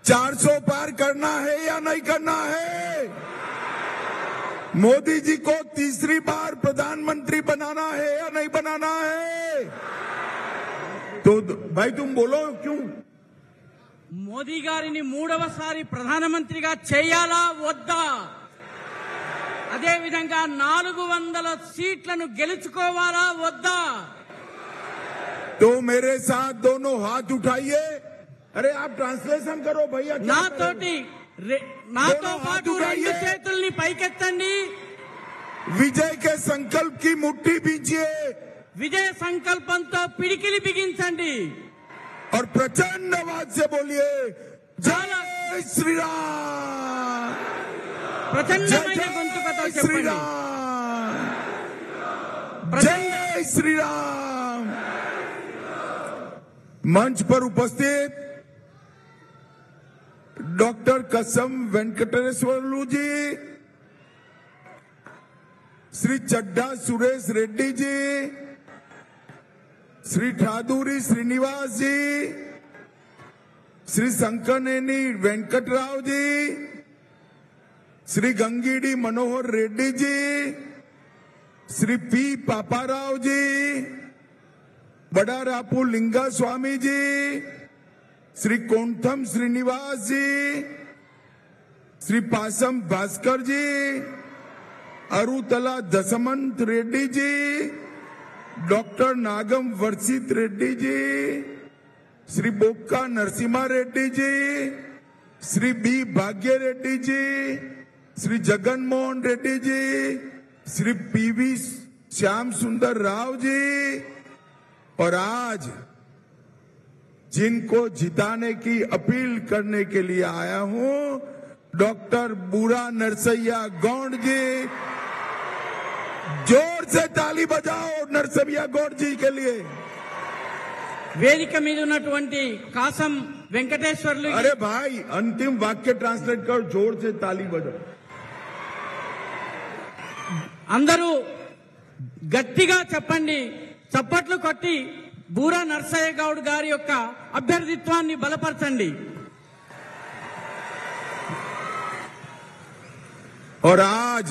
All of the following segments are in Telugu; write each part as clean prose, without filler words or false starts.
400 पार करना है या नहीं करना है? मोदी जी को तीसरी बार प्रधानमंत्री बनाना है या नहीं बनाना है? तो भाई तुम बोलो क्यों? మోదీ గారిని మూడవసారి ప్రధానమంత్రిగా చేయాలా వద్దా? అదే విధంగా 400 సీట్లను గెలుచుకోవాలా వద్దా? तो मेरे साथ दोनों हाथ उठाइए। अरे आप ट्रांसलेशन करो भैया। నాతో పాటు రెండు చేతుల్ని పైకెత్తండి। विजय के संकल्प की मुट्ठी बीजिए। విజయ సంకల్పంతో పిడికిలి బిగించండి और प्रचंड आवाज से बोलिए जय श्री राम। ప్రచండమైన గొంతుకతో श्री చెప్పండి राम, जय श्री राम। मंच पर उपस्थित डॉक्टर कसम वेंकटेश्वरलू जी, श्री चड्ढा सुरेश रेड्डी जी, श्री ठादूरी श्रीनिवास जी, श्री शंकरनेनी वेंकटराव जी, श्री गंगीडी मनोहर रेड्डी जी, श्री पी पापाराव जी, बड़ा रापू लिंगा स्वामी जी, श्री कोंथम श्रीनिवास जी, श्री पासम भास्कर जी, अरुतला दशमंत रेड्डी जी, डॉक्टर नागम वर्षित रेड्डी जी, श्री बोक्का नरसिम्हा रेड्डी जी, श्री बी भाग्य रेड्डी जी, श्री जगन मोहन रेड्डी जी, श्री पीवी श्याम सुंदर राव जी, और आज जिनको जिताने की अपील करने के लिए आया हूं, डॉक्टर बूरा नरसैया गौंड जी। जोर से ताली बजाओ नरसैया गौंड जी के लिए। వేదిక మీద ఉన్నటువంటి కాసం వెంకటేశ్వర్లు। अरे भाई अंतिम वाक्य ट्रांसलेट करो, जोर से ताली बजाओ। అందరూ గట్టిగా చెప్పండి, చప్పట్లు కొట్టి బూరా నరసయ్య గౌడ్ గారి యొక్క అభ్యర్థిత్వాన్ని బలపరచండి। और आज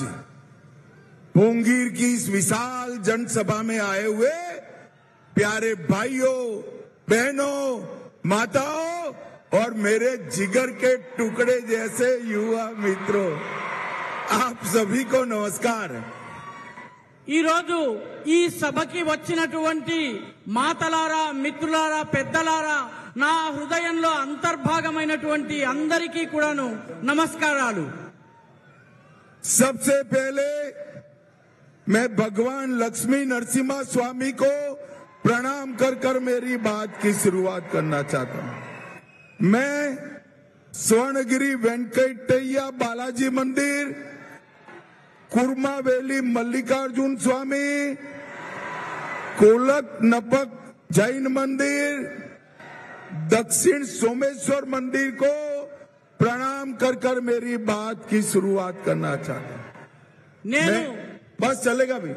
पोंगीर की इस विशाल जनसभा में आए हुए प्यारे भाइयों बहनों माताओं और मेरे जिगर के टुकड़े जैसे युवा मित्रों, आप सभी को नमस्कार। ఈ రోజు ఈ సభకి వచ్చినటువంటి మాతలారా, మిత్రులారా, పెద్దలారా, నా హృదయంలో అంతర్భాగమైనటువంటి అందరికీ కూడాను నమస్కారాలు। सबसे पहले मैं भगवान लक्ष्मी नरसिम्हा स्वामी को प्रणाम कर कर मेरी बात की शुरुआत करना चाहता हूं। मैं स्वर्णगिरी वेंकटैया बालाजी मंदिर, कुर्मावेली मल्लिकार्जुन स्वामी, कोलक नपक जैन मंदिर, दक्षिण सोमेश्वर मंदिर को प्रणाम कर कर मेरी बात की शुरुआत करना चाहता हूं। मैं बस चलेगा भी।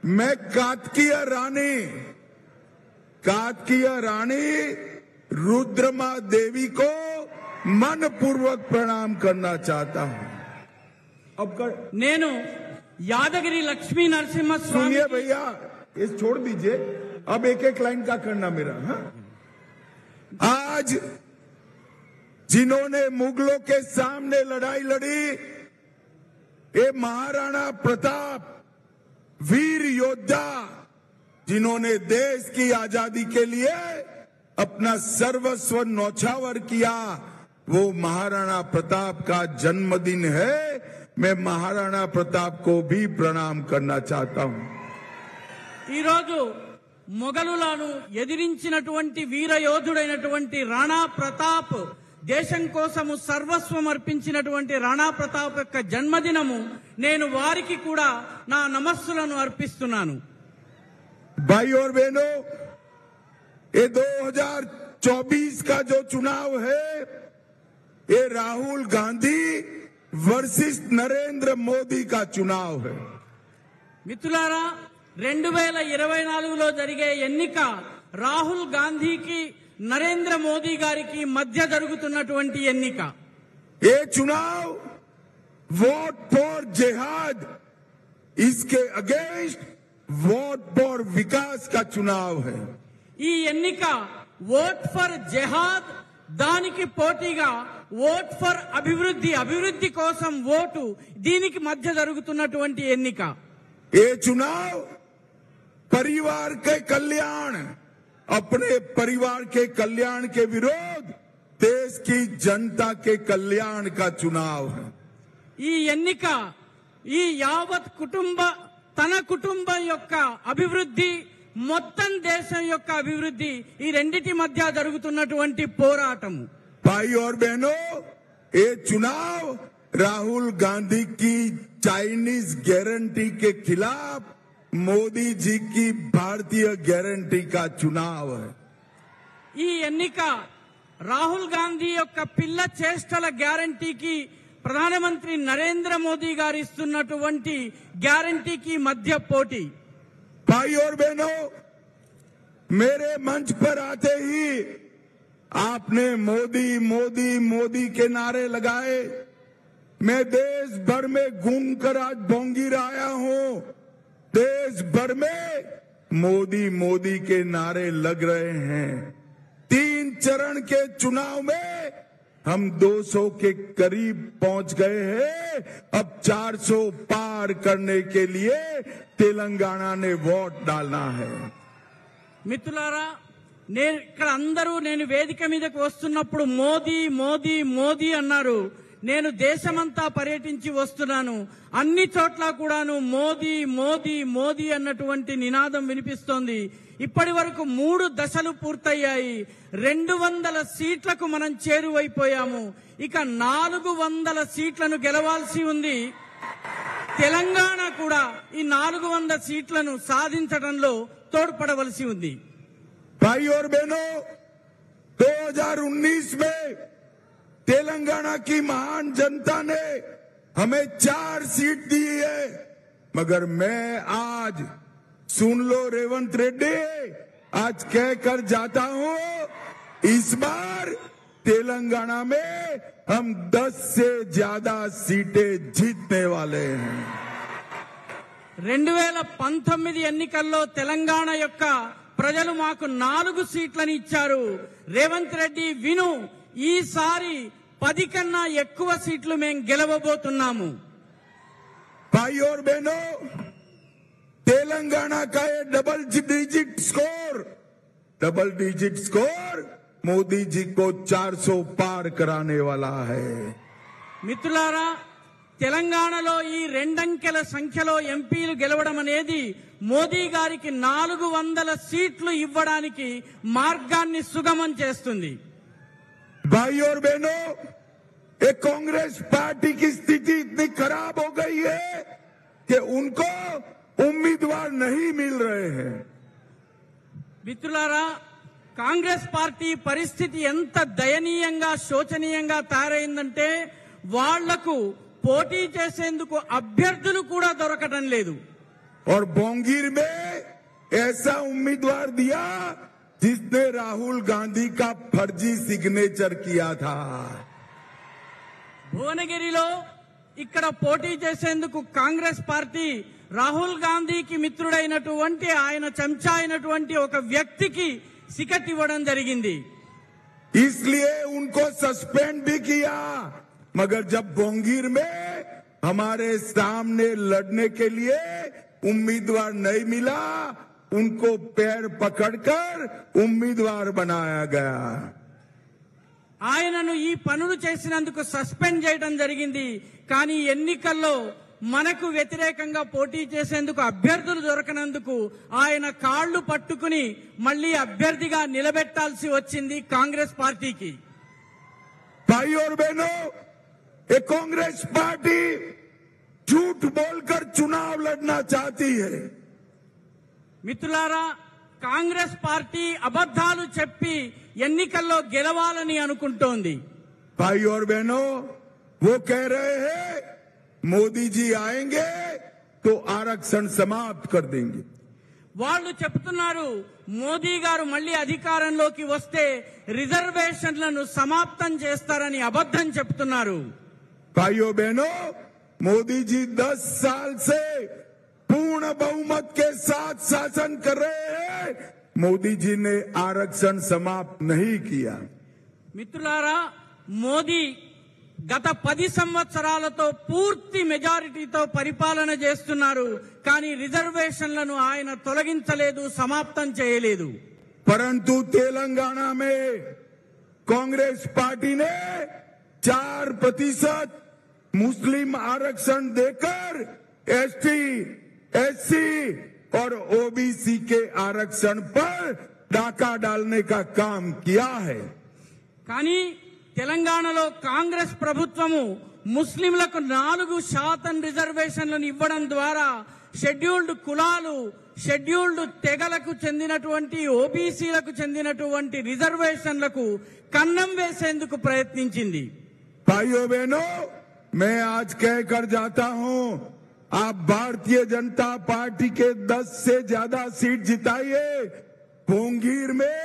मैं कातकीय रानी रुद्रमा देवी को मन पूर्वक प्रणाम करना चाहता हूं। अब నేను యాదగిరి లక్ష్మీ నరసింహ స్వామి। सुनिए भैया, ये छोड़ दीजिए, अब एक एक लाइन का करना मेरा। हाँ? आज जिन्होंने मुगलों के सामने लड़ाई लड़ी, ये महाराणा प्रताप वीर योद्धा, जिन्होंने देश की आजादी के लिए अपना सर्वस्व न्यौछावर किया, वो महाराणा प्रताप का जन्मदिन है। मैं महाराणा प्रताप को भी प्रणाम करना चाहता हूं। ఈ రోజు మొఘలులను ఎదిరించినటువంటి వీర యోధుడైనటువంటి రాణా ప్రతాప్, దేశం కోసము సర్వస్వం అర్పించినటువంటి రాణా ప్రతాప్ యొక్క జన్మదినము, నేను వారికి కూడా నా నమస్సులను అర్పిస్తున్నాను। भाई और बहनों, ये 2024 का जो चुनाव है, ये राहुल गांधी वर्सेस नरेंद्र मोदी का चुनाव है। మిత్రులారా, 2024లో జరిగే ఎన్నిక రాహుల్ గాంధీకి నరేంద్ర మోదీ గారికి మధ్య జరుగుతున్నటువంటి ఎన్నిక. ये चुनाव वोट फॉर जिहाद, इसके अगेंस्ट वोट फॉर विकास का चुनाव है. ఈ ఎన్నిక ఓట్ ఫర్ జెహాద్, దానికి పోటీగా ఓట్ ఫర్ అభివృద్ధి, అభివృద్ధి కోసం ఓటు, దీనికి మధ్య జరుగుతున్నటువంటి ఎన్నిక. ये चुनाव परिवार के कल्याण, अपने परिवार के कल्याण के विरोध देश की जनता के कल्याण का चुनाव है. ఈ ఎన్నిక ఈ యావత్ తన కుటుంబం యొక్క అభివృద్ధి, మొత్తం దేశం యొక్క అభివృద్ధి, ఈ రెండిటి మధ్య జరుగుతున్నటువంటి పోరాటము. भाई और बहनों, ये चुनाव राहुल गांधी की चाइनीज गारंटी के खिलाफ मोदी जी की भारतीय गारंटी का चुनाव है. ఈ ఎన్నిక రాహుల్ గాంధీ యొక్క పిల్ల చేష్టల గ్యారంటీకి, ప్రధానమంత్రి నరేంద్ర మోదీ గారు ఇస్తున్నటువంటి గ్యారంటీకి మధ్య పోటీ. भाई और बहनों, मेरे मंच पर आते ही आपने मोदी मोदी मोदी के नारे लगाए. मैं देश भर में घूमकर आज बोंगीर आया हूं. देश भर में मोदी मोदी के नारे लग रहे हैं. 3 चरण के चुनाव में हम 200 के करीब पहुंच गए हैं. अब 400 पार करने के लिए तेलंगाना ने वोट डालना है. మిత్రులారా, ఇక్కడ అందరూ నేను వేదిక మీదకు వస్తున్నప్పుడు మోదీ మోదీ మోదీ అన్నారు. నేను దేశమంతా పర్యటించి వస్తున్నాను, అన్ని చోట్ల కూడాను మోదీ మోదీ మోదీ అన్నటువంటి నినాదం వినిపిస్తోంది. ఇప్పటి వరకు 3 దశలు పూర్తయ్యాయి. 200 సీట్లకు మనం చేరువైపోయాము. ఇక 400 సీట్లను గెలవాల్సి ఉంది. తెలంగాణ కూడా ఈ 400 సీట్లను సాధించడంలో తోడ్పడవలసి ఉంది. भाई और बहनों, 2019 में तेलंगाना की महान जनता ने हमें 4 सीट दी है. मगर मैं आज, सुन लो रेवंत रेड्डी, आज कहकर जाता हूं, इस बार तेलंगाना में हम 10 से ज्यादा सीटें जीतने वाले हैं. 2019 ఎన్నికల్లో తెలంగాణ యొక్క ప్రజలు మాకు 4 సీట్లను ఇచ్చారు. రేవంత్ రెడ్డి విను, ఈసారి 10 కన్నా ఎక్కువ సీట్లు మేము గెలవబోతున్నాము. भाई और बहनों, तेलंगाना का ये double digit score Modi ji को 400 पार कराने वाला है. మిత్రులారా, తెలంగాణలో ఈ 2 అంకెల సంఖ్యలో ఎంపీలు గెలవడం అనేది మోదీ గారికి 400 సీట్లు ఇవ్వడానికి మార్గాన్ని సుగమం చేస్తుంది. भाई और बहनों, ये कांग्रेस पार्टी की स्थिति इतनी खराब हो गई है कि उनको उम्मीदवार नहीं मिल रहे हैं. మిత్రులారా, కాంగ్రెస్ పార్టీ పరిస్థితి ఎంత దయనీయంగా, శోచనీయంగా తయారైందంటే వాళ్లకు పోటీ చేసేందుకు అభ్యర్థులు కూడా దొరకడం లేదు. और बोंगीर में ऐसा उम्मीदवार दिया जिसने राहुल गांधी का फर्जी सिग्नेचर किया था. భువనగిరిలో ఇక్కడ పోటీ చేసేందుకు కాంగ్రెస్ పార్టీ రాహుల్ గాంధీకి మిత్రుడైనటువంటి, ఆయన చెంచా అయినటువంటి ఒక వ్యక్తికి టికెట్ ఇవ్వడం జరిగింది. इसलिए उनको सस्पेंड भी किया. मगर जब बोंगीर में हमारे सामने लड़ने के लिए उम्मीदवार नहीं मिला, उनको पैर पकड़कर उम्मीदवार बनाया गया. ఆయనను ఈ పనులు చేసినందుకు సస్పెండ్ చేయడం జరిగింది. కానీ ఎన్నికల్లో మనకు వ్యతిరేకంగా పోటీ చేసేందుకు అభ్యర్థులు దొరకనందుకు ఆయన కాళ్లు పట్టుకుని మళ్లీ అభ్యర్థిగా నిలబెట్టాల్సి వచ్చింది కాంగ్రెస్ పార్టీకి. भाई और बहनों, ये कांग्रेस पार्टी झूठ बोलकर चुनाव लड़ना चाहती है. మిత్రులారా, కాంగ్రెస్ పార్టీ అబద్ధాలు చెప్పి ఎన్నికల్లో గెలవాలని అనుకుంటోంది. भाई और बहनों, वो कह रहे हैं मोदी जी आएंगे तो आरक्षण समाप्त कर देंगे. వాళ్ళు చెప్తున్నారు మోదీ గారు మళ్ళీ అధికారంలోకి వస్తే రిజర్వేషన్లను సమాప్తం చేస్తారని అబద్ధం చెప్తున్నారు. भाइयों बहनों, मोदी जी 10 साल से पूर्ण बहुमत के साथ शासन कर रहे हैं. मोदी जी ने आरक्षण समाप्त नहीं किया. మిత్రులారా, మోదీ గత 10 సంవత్సరాలతో పూర్తి మెజారిటీతో పరిపాలన చేస్తున్నారు. కానీ రిజర్వేషన్లను ఆయన తొలగించలేదు, సమాప్తం చేయలేదు. परंतु तेलंगाना में कांग्रेस पार्टी ने 4% मुस्लिम आरक्षण देकर एसटी, एससी और ओबीसी के आरक्षण पर डाका डालने का काम किया है. కానీ తెలంగాణలో కాంగ్రెస్ ప్రభుత్వము ముస్లింలకు 4% రిజర్వేషన్లను ఇవ్వడం ద్వారా షెడ్యూల్డ్ కులాలు, షెడ్యూల్డ్ తెగలకు చెందినటువంటి ఓబీసీలకు చెందినటువంటి రిజర్వేషన్లకు కన్నం వేసేందుకు ప్రయత్నించింది. भाइयों बहनों, मैं आज कहकर जाता हूं, आप भारतीय जनता पार्टी के 10 से ज्यादा सीट जिताइए. पोंगीर में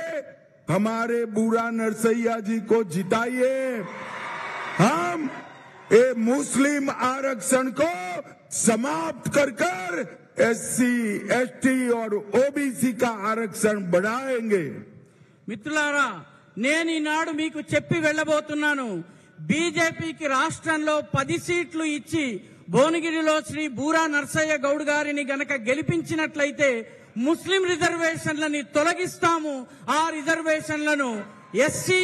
हमारे बूढ़ा नरसैया जी को जिताइए. हम ये मुस्लिम आरक्षण को समाप्त कर एससी, एसटी और ओबीसी का आरक्षण बढ़ाएंगे. మిత్రులారా, నేను ఈనాడు మీకు చెప్పి వెళ్లబోతున్నాను. బీజేపీకి రాష్ట్రంలో 10 సీట్లు ఇచ్చి భువనగిరిలో శ్రీ బూరా నర్సయ్య గౌడ్ గారిని గనక గెలిపించినట్లయితే ముస్లిం రిజర్వేషన్లని తొలగిస్తాము. ఆ రిజర్వేషన్లను ఎస్సీ,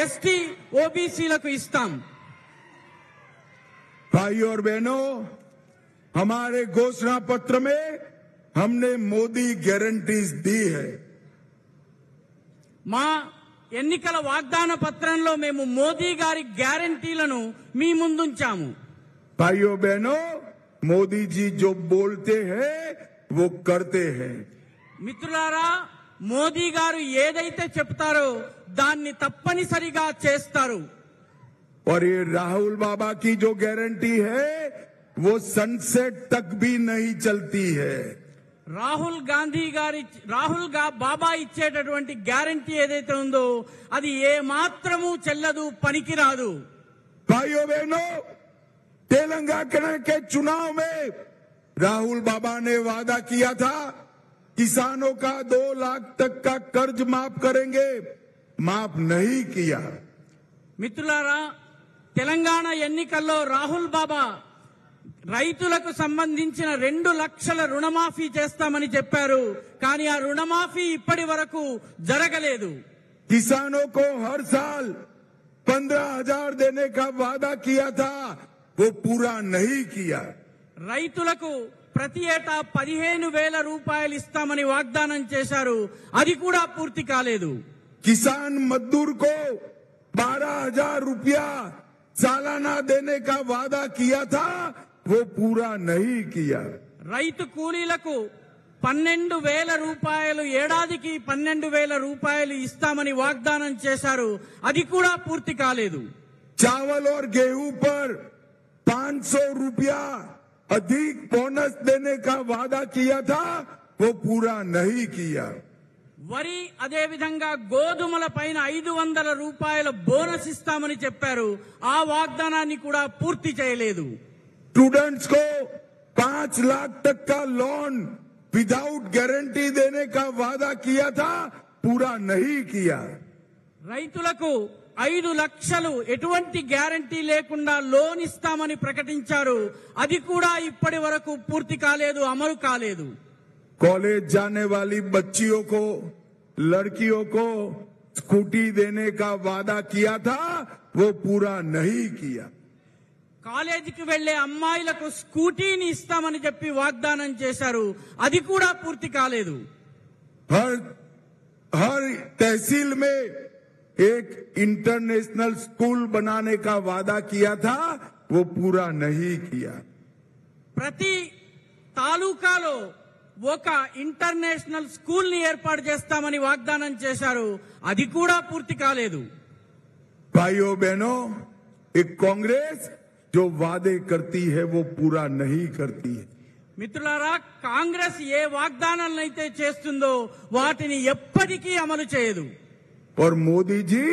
ఎస్టీ, ఓబీసీలకు ఇస్తాం. भाइयों और बहनों, हमारे घोषणा पत्र में हमने मोदी गारंटीज दी है. మా ఎన్నికల వాగ్దాన పత్రంలో మేము మోదీ గారి గ్యారంటీలను మీ ముందుంచాము. भाइयों बहनों, मोदी जी जो बोलते हैं वो करते हैं. మిత్రులారా, మోదీ గారు ఏదైతే చెప్తారో దాన్ని తప్పనిసరిగా చేస్తారు. और ये राहुल बाबा की जो गारंटी है वो सनसेट तक भी नहीं चलती है. రాహుల్ బాబా ఇచ్చేటటువంటి గ్యారంటీ ఏదైతే ఉందో అది ఏ మాత్రము చెల్లదు, పనికిరాదు. भाइयों बहनों, तेलंगाना के चुनाव में राहुल बाबा ने वादा किया था किसानों का 2 लाख तक का कर्ज माफ करेंगे, माफ नहीं किया. మిత్రులారా, తెలంగాణ ఎన్నికల్లో రాహుల్ బాబా రైతులకు సంబంధించిన 2 లక్షల రుణమాఫీ చేస్తామని చెప్పారు. కానీ ఆ రుణమాఫీ ఇప్పటి వరకు జరగలేదు. किसानों को हर साल 15,000 देने का वादा किया था, वो पूरा नहीं किया. రైతులకు ప్రతి ఏటా 15,000 రూపాయలు ఇస్తామని వాగ్దానం చేశారు. అది కూడా పూర్తి కాలేదు. किसान मजदूर को 12,000 रुपया सालाना देने का वादा किया था, वो पूरा नहीं किया. రైతు కూలీలకు 12,000 రూపాయలు, ఏడాదికి 12,000 రూపాయలు ఇస్తామని వాగ్దానం చేశారు. అది కూడా పూర్తి కాలేదు. चावल और गेहूं पर 500 रुपया अधिक बोनस देने का वादा किया था, वो पूरा नहीं किया. వరి అదే విధంగా గోధుమల పైన 500 రూపాయల బోనస్ ఇస్తామని చెప్పారు. ఆ వాగ్దానాన్ని కూడా పూర్తి చేయలేదు. स्टूडेंट्स को 5 लाख तक का लोन विदाउट गारंटी देने का वादा किया था, पूरा नहीं किया. రైతులకు 5 లక్షలు ఎటువంటి గ్యారంటీ లేకుండా లోన్ ఇస్తామని ప్రకటించారు. అది కూడా ఇప్పటి వరకు పూర్తి కాలేదు, అమలు కాలేదు. कॉलेज जाने वाली बच्चियों को, लड़कियों को स्कूटी देने का वादा किया था, वो पूरा नहीं किया. కాలేజీకి వెళ్లే అమ్మాయిలకు స్కూటీని ఇస్తామని చెప్పి వాగ్దానం చేశారు. అది కూడా పూర్తి కాలేదు. हर तहसील में एक इंटरनेशनल स्कूल बनाने का वादा किया था, वो पूरा नहीं किया. ప్రతి తాలూకాలో ఒక ఇంటర్నేషనల్ స్కూల్ ని ఏర్పాటు చేస్తామని వాగ్దానం చేశారు. అది కూడా పూర్తి కాలేదు. भाइयों बहनों, एक कांग्रेस जो वादे करती है वो पूरा नहीं करती है. మిత్రులారా, కాంగ్రెస్ ఏ వాగ్దానాలనైతే చేస్తుందో వాటిని ఎప్పటికీ అమలు చేయదు. और मोदी जी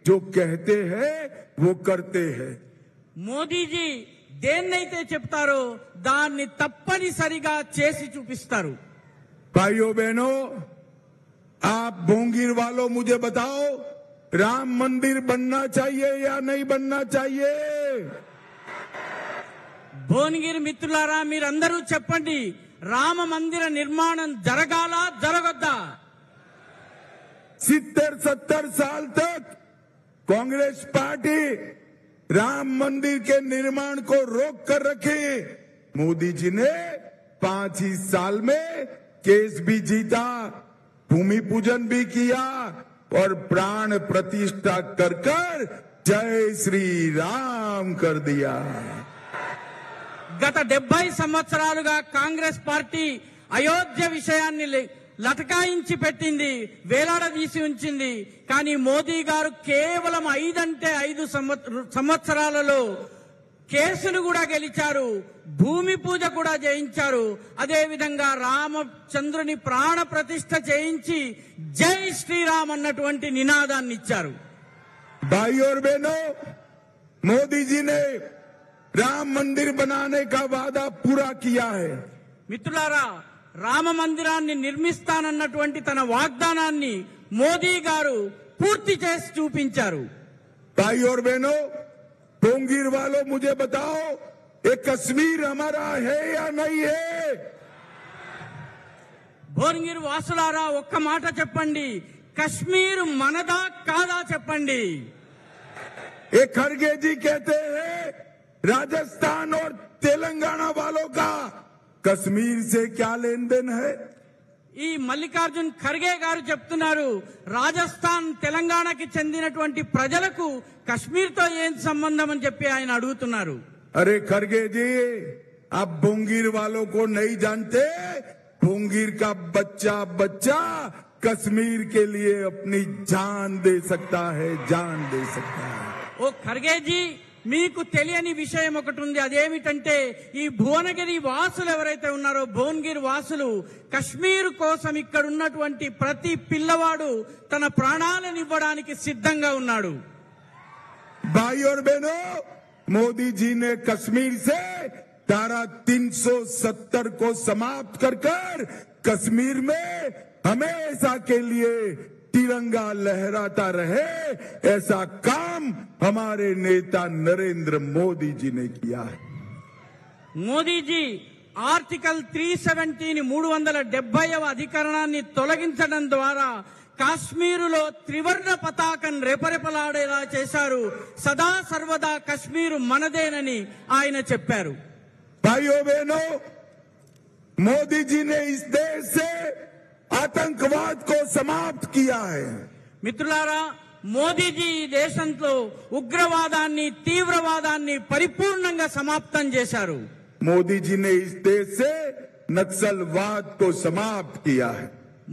जो कहते हैं वो करते हैं. మోదీజీ దేన్నైతే చెప్తారో దాన్ని తప్పనిసరిగా చేసి చూపిస్తారు. भाइयों बहनों, आप भोंगीर वालों मुझे बताओ, राम मंदिर बनना चाहिए या नहीं बनना चाहिए? భువనగిరి మిత్రులారా, మీరందరూ చెప్పండి, రామ మందిర నిర్మాణం జరగాలా జరగొద్దా? 70-70 साल तक कांग्रेस पार्टी राम मंदिर के निर्माण को रोक कर रखी. मोदी जी ने 5 ही साल में केस भी जीता, भूमि पूजन भी किया और प्राण प्रतिष्ठा कर जय श्री राम कर दिया. గత 70 సంవత్సరాలుగా కాంగ్రెస్ పార్టీ అయోధ్య విషయాన్ని లటకాయించి పెట్టింది, వేలాడదీసి ఉంచింది. కానీ మోదీ గారు కేవలం 5 సంవత్సరాలలో కేసులు కూడా గెలిచారు, భూమి పూజ కూడా చేయించారు. అదేవిధంగా రామచంద్రుని ప్రాణ ప్రతిష్ఠ చేయించి జై శ్రీరామ్ అన్నటువంటి నినాదాన్ని ఇచ్చారు. भाई और बहनों, मोदी जी ने राम मंदिर बनाने का वादा पूरा किया है. మిత్రులారా, రామ మందిరాన్ని నిర్మిస్తానన్నటువంటి తన వాగ్దానాన్ని మోదీ గారు పూర్తి చేసి చూపించారు. भाई और बहनों, भोंगीर वालों मुझे बताओ, ये कश्मीर हमारा है या नहीं है? భువనగిరి వాసులారా, ఒక్క మాట చెప్పండి, కశ్మీర్ మనదా కాదా చెప్పండి. ये खड़गे जी कहते हैं राजस्थान और तेलंगाना वालों का कश्मीर से क्या लेन देन है? ఈ మల్లికార్జున్ ఖర్గే గారు చెప్తున్నారు, రాజస్థాన్ తెలంగాణకి చెందినటువంటి ప్రజలకు కశ్మీర్తో ఏం సంబంధం అని చెప్పి ఆయన అడుగుతున్నారు. अरे खड़गे जी, आप भोंगीर वालों को नहीं जानते. भोंगीर का बच्चा बच्चा कश्मीर के लिए अपनी जान दे सकता है, जान दे सकता है. ఓ ఖర్గేజీ, మీకు తెలియని విషయం ఒకటి ఉంది. అదేమిటంటే, ఈ భువనగిరి వాసులు ఎవరైతే ఉన్నారో, భువనగిరి వాసులు కశ్మీర్ కోసం ఇక్కడ ఉన్నటువంటి ప్రతి పిల్లవాడు తన ప్రాణాలను ఇవ్వడానికి సిద్ధంగా ఉన్నాడు. भाई और बहनों, मोदी जी ने कश्मीर से धारा 370 को समाप्त कर कश्मीर में हमेशा के लिए तिरंगा लहराता रहे, ऐसा काम हमारे नेता नरेंद्र मोदी जी ने किया है. మోదీజీ ఆర్టికల్ 370 370వ అధికరణాన్ని తొలగించడం ద్వారా కాశ్మీరులో త్రివర్ణ పతాకం రెపరెపలాడేలా చేశారు. సదా సర్వదా కశ్మీరు మనదేనని ఆయన చెప్పారు. भाइयों बहनों, मोदी जी ने इस देश से आतंकवाद को समाप्त किया है. మిత్రులారా, మోదీజీ ఈ దేశంలో ఉగ్రవాదాన్ని, తీవ్రవాదాన్ని పరిపూర్ణంగా సమాప్తం చేశారు. मोदी जी ने इस देश से नक्सलवाद को समाप्त किया है.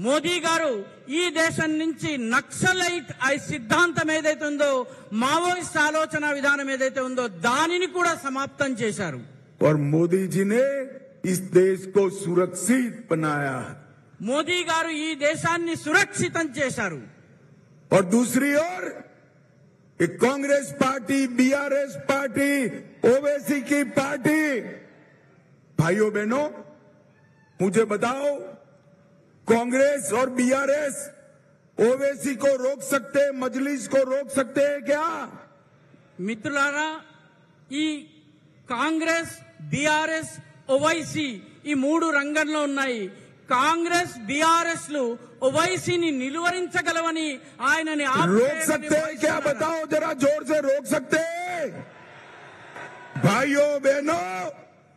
మోదీ గారు ఈ దేశం నుంచి నక్సలైట్ సిద్ధాంతం ఏదైతే ఉందో, మావోయిస్ట్ ఆలోచన విధానం ఏదైతే ఉందో దానిని కూడా సమాప్తం చేశారు. और मोदी जी ने इस देश को सुरक्षित बनाया है. మోదీ గారు ఈ దేశాన్ని సురక్షితం చేశారు. और दूसरी ओर एक Congress party, BRS party, Owaisi की पार्टी, भाइयों बहनों मुझे बताओ, कांग्रेस और बीआरएस ओवैसी को रोक सकते, मजलिस को रोक सकते हैं क्या? మిత్రులారా, ఈ కాంగ్రెస్, బీఆర్ఎస్, ఓవైసీ ఈ 3 రంగంలో ఉన్నాయి. కాంగ్రెస్, బీఆర్ఎస్ లు ఓవైసీని నిలువరించగలవని ఆయనని रोक सकते हैं क्या? बताओ जरा जोर से, रोक सकते हैं? भाइयों बहनों,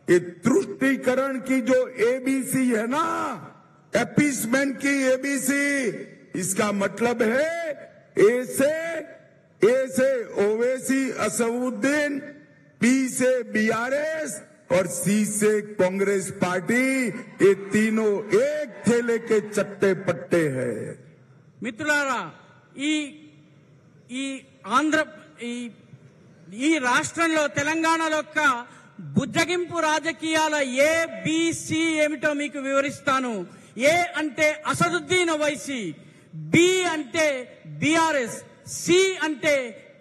ये तुष्टीकरण की जो एबीसी है ना, एपीसमेंट की एबीसी, इसका मतलब है ए से ओवैसी असदुद्दीन, बी से बीआरएस और सी से कांग्रेस पार्टी, ये तीनों एक थैले के चट्टे पट्टे हैं. మిత్రులారా, ఈ ఆంధ్ర ఈ రాష్ట్రంలో, తెలంగాణలో బుజ్జగింపు రాజకీయాల ఏ బిసి ఏమిటో మీకు వివరిస్తాను. ఏ అంటే అసదుద్దీన్ ఓవైసీ, బి అంటే బీఆర్ఎస్, సి అంటే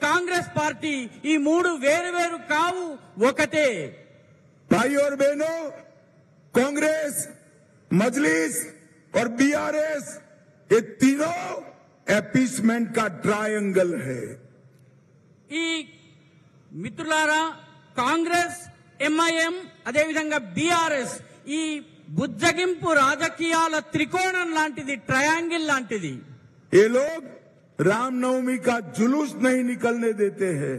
కాంగ్రెస్ పార్టీ. ఈ మూడు వేరు వేరు కావు, ఒకటే. भाई और बहनों, कांग्रेस, मजलिस और बीआरएस ये तीनों एपीसमेंट का ट्रायंगल है. ఈ మిత్రులారా, కాంగ్రెస్, ఎంఐఎం అదేవిధంగా బీఆర్ఎస్ ఈ బుజ్జగింపు రాజకీయాల త్రికోణం లాంటిది, ట్రయాంగిల్ లాంటిది. ये लोग रामनवमी का जुलूस नहीं निकलने देते हैं.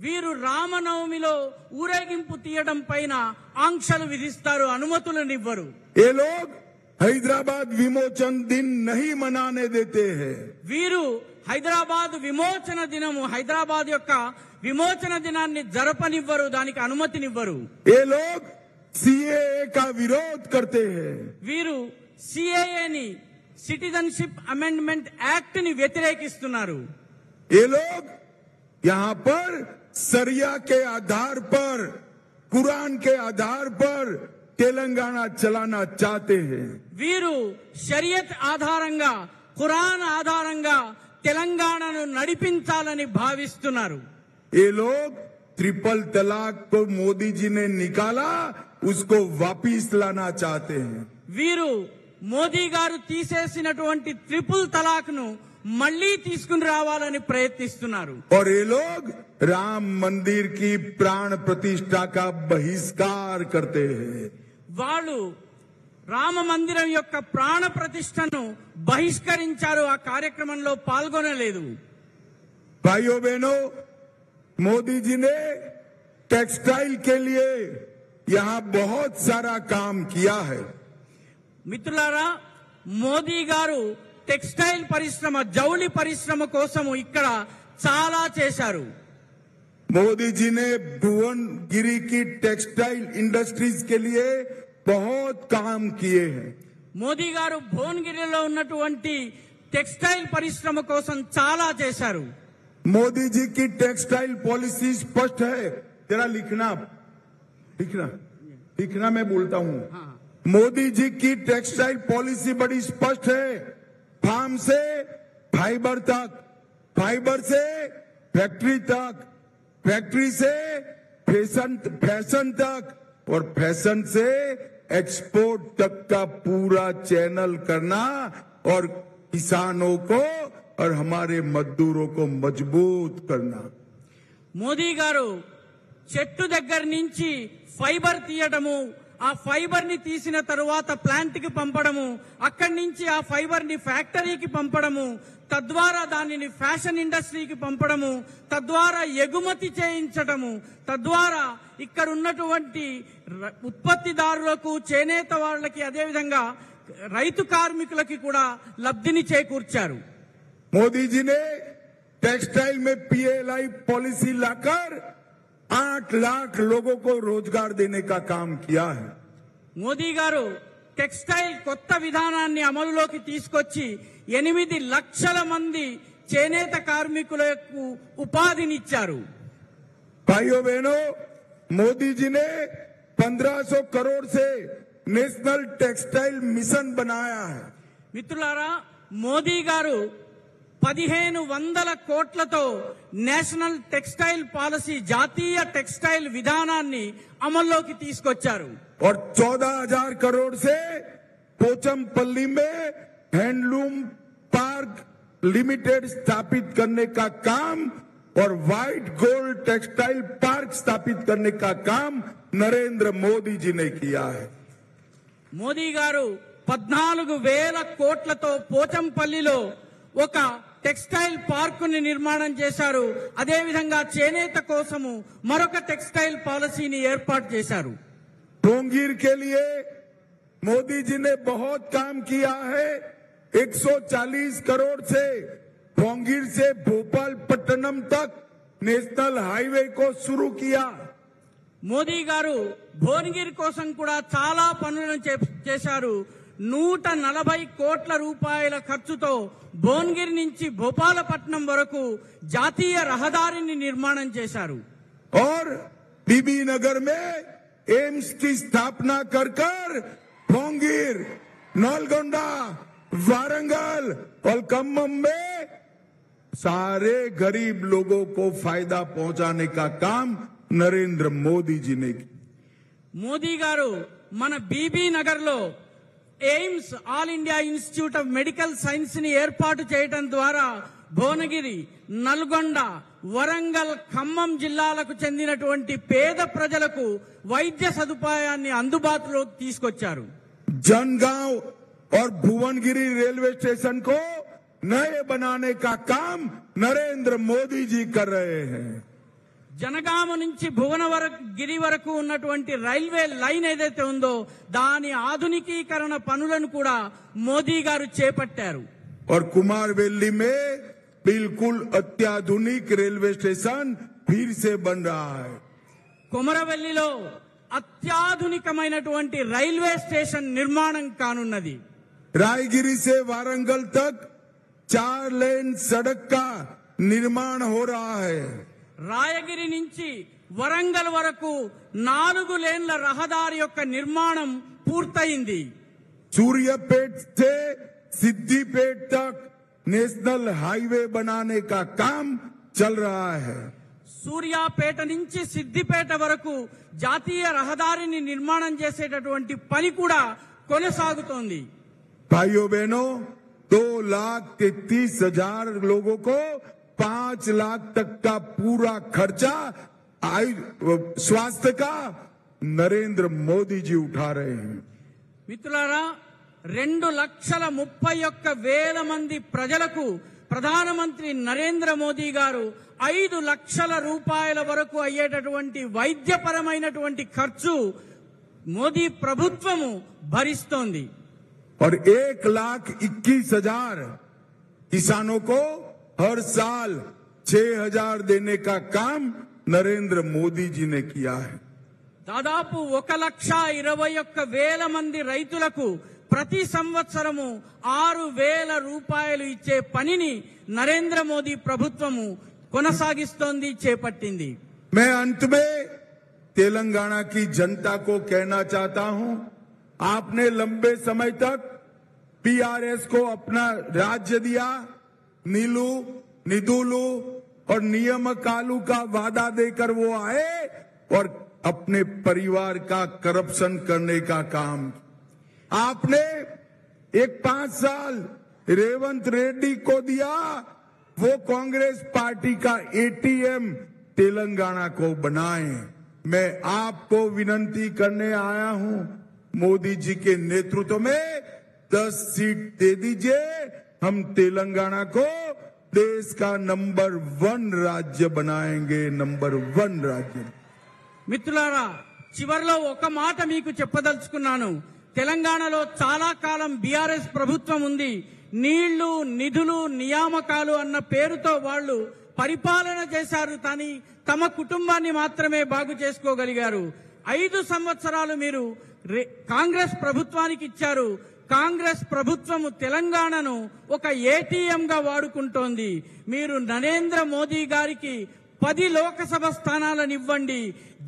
వీరు రామనవమిలో ఊరేగింపు తీయడం పైన ఆంక్షలు విధిస్తారు, అనుమతులనివ్వరు. ये लोग हैदराबाद विमोचन दिन नहीं मनाने देते हैं. వీరు హైదరాబాద్ విమోచన దినము, హైదరాబాద్ యొక్క విమోచన దినాన్ని జరపనివ్వరు, దానికి అనుమతినివ్వరు. ये लोग सीएए का विरोध करते हैं. వీరు సిఏఏని, సిటిజన్షిప్ అమెండ్మెంట్ యాక్ట్ ని వ్యతిరేకిస్తున్నారు. ये लोग यहाँ पर सरिया के आधार पर, कुरान के आधार पर तेलंगाना चलाना चाहते हैं. వీరు షరియత్ ఆధారంగా, ఖురాన్ ఆధారంగా తెలంగాణను నడిపించాలని భావిస్తున్నారు. ये लोग ट्रिपल तलाक को मोदी जी ने निकाला, उसको वापिस लाना चाहते हैं. వీరు మోదీ గారు తీసేసినటువంటి ట్రిపుల్ తలాక్ ను మళ్లీ తీసుకుని రావాలని ప్రయత్నిస్తున్నారు. और ये लोग राम मंदिर की प्राण प्रतिष्ठा का बहिष्कार करते हैं. వాళ్ళు రామ మందిరం యొక్క ప్రాణ ప్రతిష్టను బహిష్కరించారు, ఆ కార్యక్రమంలో పాల్గొనలేదు. भाइयों बहनों, मोदी जी ने टेक्सटाइल के लिए यहाँ बहुत सारा काम किया है. మిత్రులారా, మోదీ గారు టెక్స్టైల్ పరిశ్రమ, జౌళి పరిశ్రమ కోసము ఇక్కడ చాలా చేశారు. मोदी जी ने भुवनगिरी की टेक्सटाइल इंडस्ट्रीज के लिए बहुत काम किए हैं. మోదీ గారు భువనగిరిలో ఉన్నటువంటి టెక్స్టైల్ పరిశ్రమ కోసం చాలా చేశారు. मोदी जी की टेक्सटाइल पॉलिसी स्पष्ट है. जरा लिखना लिखना लिखना, मैं बोलता हूँ. मोदी जी की टेक्सटाइल पॉलिसी बड़ी स्पष्ट है. फार्म से फाइबर तक, फाइबर से फैक्ट्री तक, फैक्ट्री से फैशन तक और फैशन से एक्सपोर्ट तक का पूरा चैनल करना और किसानों को और हमारे मजदूरों को मजबूत करना. మోదీ గారు చెట్టు దగ్గర నుంచి ఫైబర్ తీయడము, ఆ ఫైబర్ ని తీసిన తరువాత ప్లాంట్ కి పంపడము, అక్కడి నుంచి ఆ ఫైబర్ ని ఫ్యాక్టరీకి పంపడము, తద్వారా దానిని ఫ్యాషన్ ఇండస్ట్రీకి పంపడము, తద్వారా ఎగుమతి చేయించడము, తద్వారా ఇక్కడ ఉన్నటువంటి ఉత్పత్తిదారులకు, చేనేత వాళ్ళకి, అదేవిధంగా రైతు కార్మికులకి కూడా లబ్ధిని చేకూర్చారు. मोदी जी ने टेक्सटाइल में पीएलआई पॉलिसी लाकर 8 लाख लोगों को रोजगार देने का काम किया है. మోదీ గారు టెక్స్టైల్ కొత్త విధానాన్ని అమలులోకి తీసుకొచ్చి 8 లక్షల మంది చేనేత కార్మికులకు ఉపాధినిచ్చారు. भाइयों बहनों, मोदी जी ने 1500 करोड़ से नेशनल टेक्सटाइल मिशन बनाया है. మిత్రులారా, మోదీ గారు 1500 కోట్లతో నేషనల్ టెక్స్టైల్ పాలసీ, జాతీయ టెక్స్టైల్ విధానాన్ని అమల్లోకి తీసుకొచ్చారు. और 14,000 करोड़ से पोचमपल्ली में हैंडलूम पार्क लिमिटेड स्थापित करने का काम और व्हाइट गोल्ड टेक्सटाइल पार्क स्थापित करने का काम नरेंद्र मोदी जी ने किया है. మోదీ గారు 14,000 కోట్లతో పోచంపల్లిలో ఒక టెక్స్టైల్ పార్కుని నిర్మాణం చేశారు. అదేవిధంగా చేనేత కోసము మరొక టెక్స్టైల్ పాలసీని ఏర్పాటు చేశారు. भोंगीर के लिए मोदी जी ने बहुत काम किया है. 140 करोड़ से भोंगीर से भोपाल पट्टनम तक नेशनल हाईवे को शुरू किया. మోదీ గారు భువనగిరి కోసం కూడా చాలా పనులను చేశారు. 140 కోట్ల రూపాయల ఖర్చుతో భువనగిరి నుంచి భోపాలపట్నం వరకు జాతీయ రహదారిని నిర్మాణం చేశారు. और बीबी नगर में एम्स की स्थापना कर भोंगीर, नलगोंडा, वारंगल और खम्मम में सारे गरीब लोगों को फायदा पहुंचाने का काम नरेंद्र मोदी जी ने किया। మోదీ గారు మన బీబీ నగర్ లో AIIMS all India institute of medical science ని ఏర్పాటు చేయడం ద్వారా భువనగిరి, నల్గొండ, వరంగల్, ఖమ్మం జిల్లాలకు చెందినటువంటి పేద ప్రజలకు వైద్య సదుపాయాన్ని అందుబాటులోకి తీసుకొచ్చారు। जनगांव और भुवनगिरी रेलवे स्टेशन को नए बनाने का काम नरेंद्र मोदी जी कर रहे हैं। జనగామ నుంచి భువనగిరి వరకు ఉన్నటువంటి రైల్వే లైన్ ఏదైతే ఉందో దాని ఆధునికీకరణ పనులను కూడా మోదీ గారు చేపట్టారు। और कुमारवेली में बिल्कुल अत्याधुनिक रेलवे स्टेशन फिर से बन रहा है। కొమరవెల్లిలో అత్యాధునికమైనటువంటి రైల్వే స్టేషన్ నిర్మాణం కానున్నది। रायगिरी से वारंगल तक 4 लेन सड़क का निर्माण हो रहा है। రాయగిరి నుంచి వరంగల్ వరకు 4 లేన్ల రహదారి యొక్క నిర్మాణం పూర్తయింది। सूर्यपेट से सिद्धिपेट तक नेशनल हाईवे बनाने का काम चल रहा है। సూర్యాపేట నుంచి సిద్దిపేట వరకు జాతీయ రహదారిని నిర్మాణం చేసేటటువంటి పని కూడా కొనసాగుతోంది। भाइयों बहनों, 2,33,000 लोगों को 5 लाख तक का पूरा खर्चा स्वास्थ्य का नरेंद्र मोदी जी उठा रहे हैं। మిత్రులారా, 2,31,000 మంది ప్రజలకు ప్రధానమంత్రి నరేంద్ర మోదీ గారు 5 లక్షల రూపాయల వరకు అయ్యేటటువంటి వైద్యపరమైనటువంటి ఖర్చు మోదీ ప్రభుత్వము భరిస్తోంది। और 1,21,000 किसानों को हर साल 6,000 देने का काम नरेंद्र मोदी जी ने किया है। దాదాపు 1,21,000 మంది రైతులకు ప్రతి సంవత్సరము 6,000 రూపాయలు ఇచ్చే పనిని నరేంద్ర మోదీ ప్రభుత్వము కొనసాగిస్తోంది, చేపట్టింది। मैं अंत में तेलंगाना की जनता को कहना चाहता हूं, आपने लंबे समय तक पीआरएस को अपना राज्य दिया, नीलू, निदुलू और नियमकालू का वादा देकर वो आए और अपने परिवार का करप्शन करने का काम। आपने 5 साल रेवंत रेड्डी को दिया, वो कांग्रेस पार्टी का एटीएम तेलंगाना को बनाए। मैं आपको विनती करने आया हूं, मोदी जी के नेतृत्व में 10 सीट दे दीजिए, हम तेलंगाना को देश का नंबर 1 राज्य बनाएंगे, नंबर 1 राज्य। మిత్రులారా, చివర్లో ఒక మాట మీకు చెప్పదలుచుకున్నాను। తెలంగాణలో చాలా కాలం బీఆర్ఎస్ ప్రభుత్వం ఉంది। నీళ్లు, నిధులు, నియామకాలు అన్న పేరుతో వాళ్ళు పరిపాలన చేశారు, కానీ తమ కుటుంబాన్ని మాత్రమే బాగు చేసుకోగలిగారు। 5 సంవత్సరాలు మీరు కాంగ్రెస్ ప్రభుత్వానికి ఇచ్చారు। కాంగ్రెస్ ప్రభుత్వము తెలంగాణను ఒక ఏటీఎం గా వాడుకుంటోంది। మీరు నరేంద్ర మోదీ గారికి 10 లోకసభ స్థానాలను ఇవ్వండి,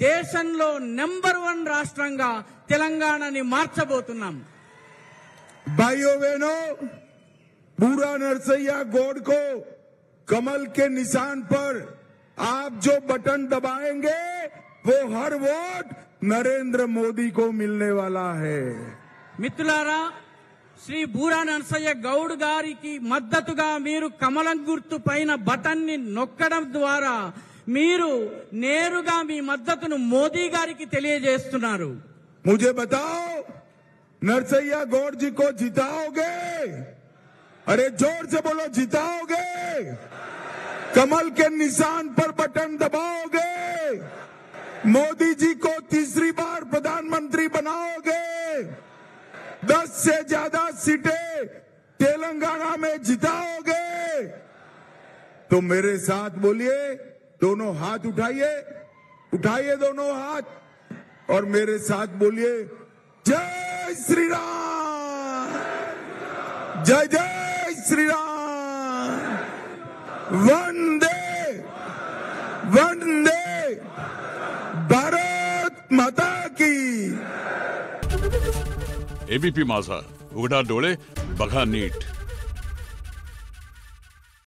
దేశంలో నెంబర్ 1 రాష్ట్రంగా తెలంగాణని మార్చబోతున్నాం। भाइयों बहनों, बूढ़ा नरसैया गौड़ को कमल के निशान पर आप जो बटन दबाएंगे वो हर वोट नरेंद्र मोदी को मिलने वाला है। మిత్రులారా, శ్రీ బూరా నరసయ్య గౌడ్ గారికి మద్దతుగా మీరు కమలం గుర్తు పైన బటన్ ని నొక్కడం ద్వారా మీరు నేరుగా మీ మద్దతును మోదీ గారికి తెలియజేస్తున్నారు। मुझे बताओ, नरसैया गौड़ जी को जिताओगे? अरे जोर से बोलो, जिताओगे? कमल के निशान पर बटन दबाओगे? मोदी जी को तीसरी बार प्रधानमंत्री बनाओगे? 10 से ज्यादा सीटें तेलंगाना में जिताओगे? तो मेरे साथ बोलिए, दोनों हाथ उठाइए, उठाइए दोनों हाथ और मेरे साथ बोलिए, जय श्री राम, जय जय श्री राम, वंदे वंदे भारत माता की। एबीपी माझा, उघडा डोळे बघा नीट.